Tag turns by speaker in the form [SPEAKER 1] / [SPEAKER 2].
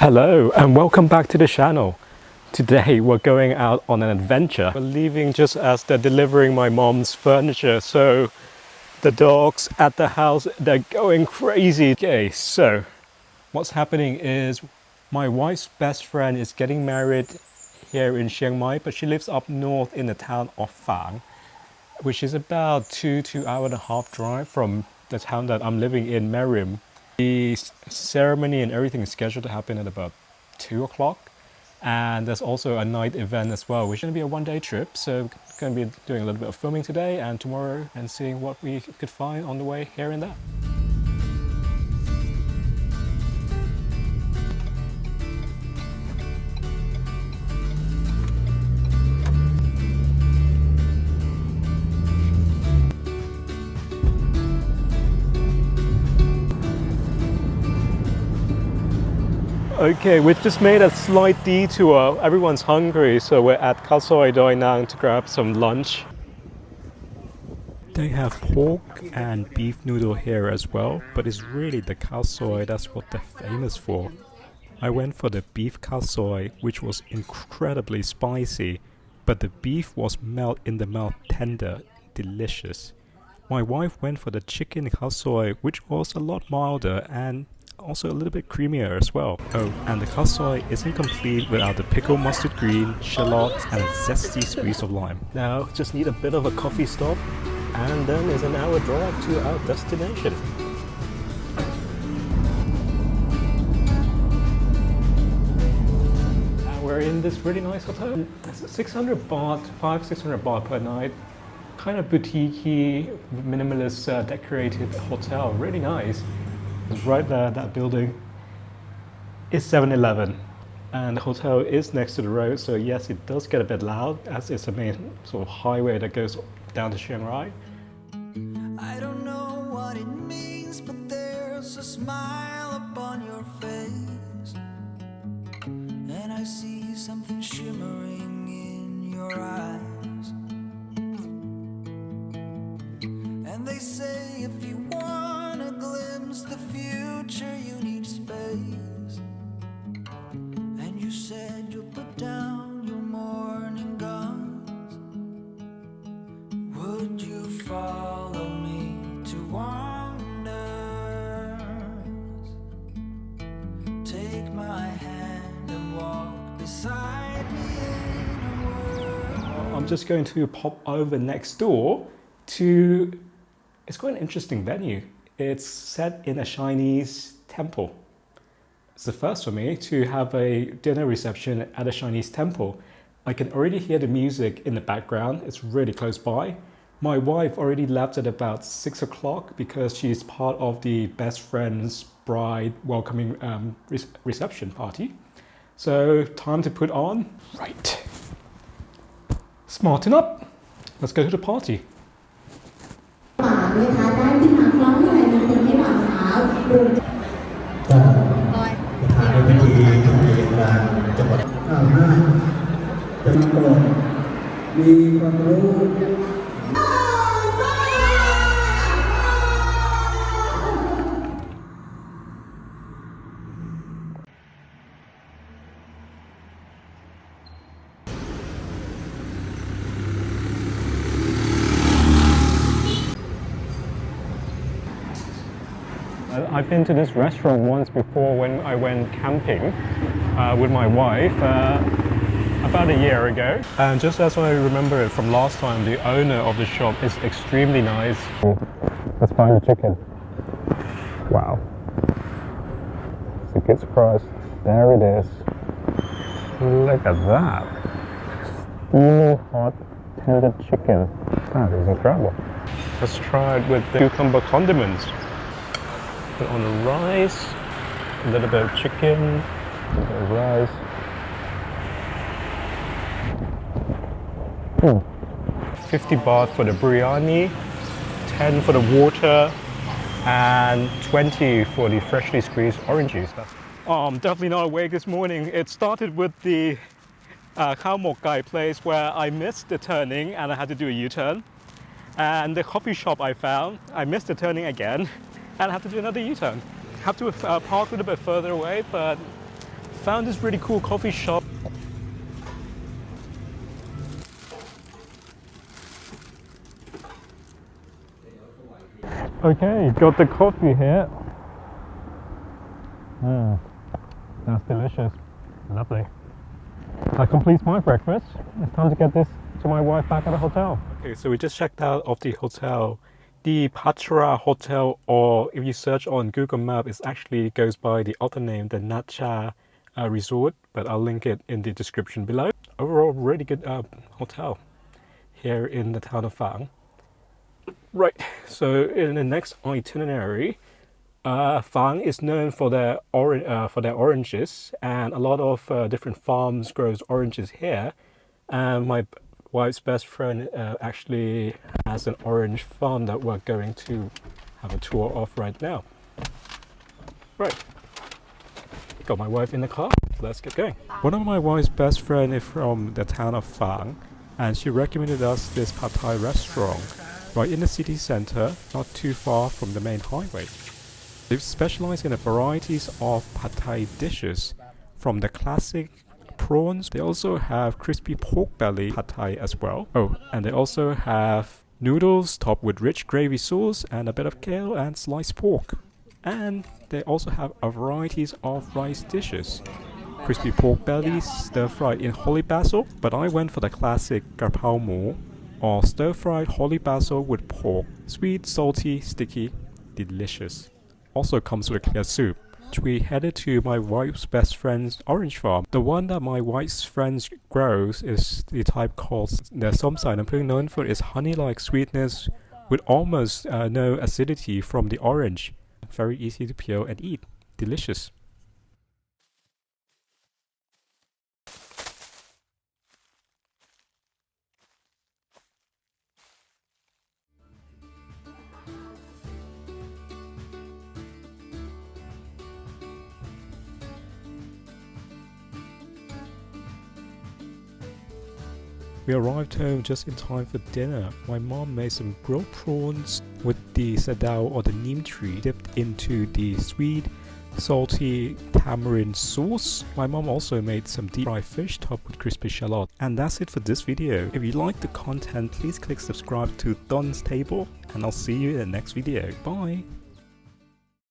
[SPEAKER 1] Hello and welcome back to the channel. Today we're going out on an adventure. We're leaving just as they're delivering my mom's furniture, so the dogs at the house, they're going crazy. Okay, so what's happening is my wife's best friend is getting married here in Chiang Mai, but she lives up north in the town of Fang, which is about 2.5 hour drive from the town that I'm living in, Merrim. The ceremony and everything is scheduled to happen at about 2 o'clock. And there's also a night event as well, which is going to be a one-day trip. So we're going to be doing a little bit of filming today and tomorrow and seeing what we could find on the way here and there. Okay, we've just made a slight detour. Everyone's hungry, so we're at Khao Soi now to grab some lunch. They have pork and beef noodle here as well, but it's really the Khao Soi that's what they're famous for. I went for the beef Khao Soi, which was incredibly spicy, but the beef was melt in the mouth, tender, delicious. My wife went for the chicken Khao Soi, which was a lot milder and also a little bit creamier as well. Oh, and the Khao Soi isn't complete without the pickled mustard green, shallots, and a zesty squeeze of lime. Now, just need a bit of a coffee stop, and then it's an hour drive to our destination. We're in this really nice hotel. It's 600 baht, 600 baht per night. Kind of boutique-y, minimalist decorated hotel, really nice. It's right there, that building is 7-Eleven, and the hotel is next to the road, so yes, it does get a bit loud as it's a main sort of highway that goes down to Chiang Rai.
[SPEAKER 2] I don't know what it means, but there's a smile upon your face, and I see something shimmering in your eyes, and they say if you want a glimpse the future you need space, and you said you'll put down your morning guns. Would you follow me to wonders? Take my hand and walk beside me in a world.
[SPEAKER 1] I'm just going to pop over next door to, it's quite an interesting venue. It's set in a Chinese temple. It's the first for me to have a dinner reception at a Chinese temple. I can already hear the music in the background. It's really close by. My wife already left at about 6 o'clock because she's part of the best friend's bride welcoming reception party. So time to put on. Right. Smarten up. Let's go to the party. I've been to this restaurant once before when I went camping with my wife about a year ago. And just as I remember it from last time, the owner of the shop is extremely nice. Let's find the chicken. Wow. It's a good surprise. There it is. Look at that. Steaming hot tender chicken. That is incredible. Let's try it with the cucumber condiments. Put on the rice, a little bit of chicken, a little bit of rice. 50 baht for the biryani, 10 for the water, and 20 for the freshly squeezed orange juice. I'm definitely not awake this morning. It started with the Khao Mok Gai place where I missed the turning and I had to do a U-turn. And the coffee shop I found, I missed the turning again and I had to do another U-turn. Have to park a little bit further away, but found this really cool coffee shop. Okay, got the coffee here. That's delicious. Lovely. That completes my breakfast. It's time to get this to my wife back at the hotel. Okay, so we just checked out of the hotel. The Patra Hotel, or if you search on Google Maps, it actually goes by the other name, the Natcha Resort, but I'll link it in the description below. Overall, really good hotel here in the town of Fang. Right, so in the next itinerary, Fang is known for their oranges, and a lot of different farms grows oranges here. And my wife's best friend actually has an orange farm that we're going to have a tour of right now. Right, got my wife in the car. Let's get going. One of my wife's best friend is from the town of Fang, and she recommended us this pad thai restaurant right in the city center, not too far from the main highway. They specialize in a varieties of pad thai dishes, from the classic prawns. They also have crispy pork belly pad thai as well. Oh, and they also have noodles topped with rich gravy sauce and a bit of kale and sliced pork. And they also have a varieties of rice dishes. Crispy pork belly stir-fried in holy basil, but I went for the classic garpao mu, or stir-fried holy basil with pork. Sweet, salty, sticky, delicious. Also comes with clear soup. We headed to my wife's best friend's orange farm. The one that my wife's friend grows is the type called the Somsai Nampung, known for its honey-like sweetness with almost no acidity from the orange. Very easy to peel and eat. Delicious. We arrived home just in time for dinner. My mom made some grilled prawns with the sadao or the neem tree dipped into the sweet, salty tamarind sauce. My mom also made some deep fried fish topped with crispy shallot. And that's it for this video. If you like the content, please click subscribe to Don's Table, and I'll see you in the next video. Bye!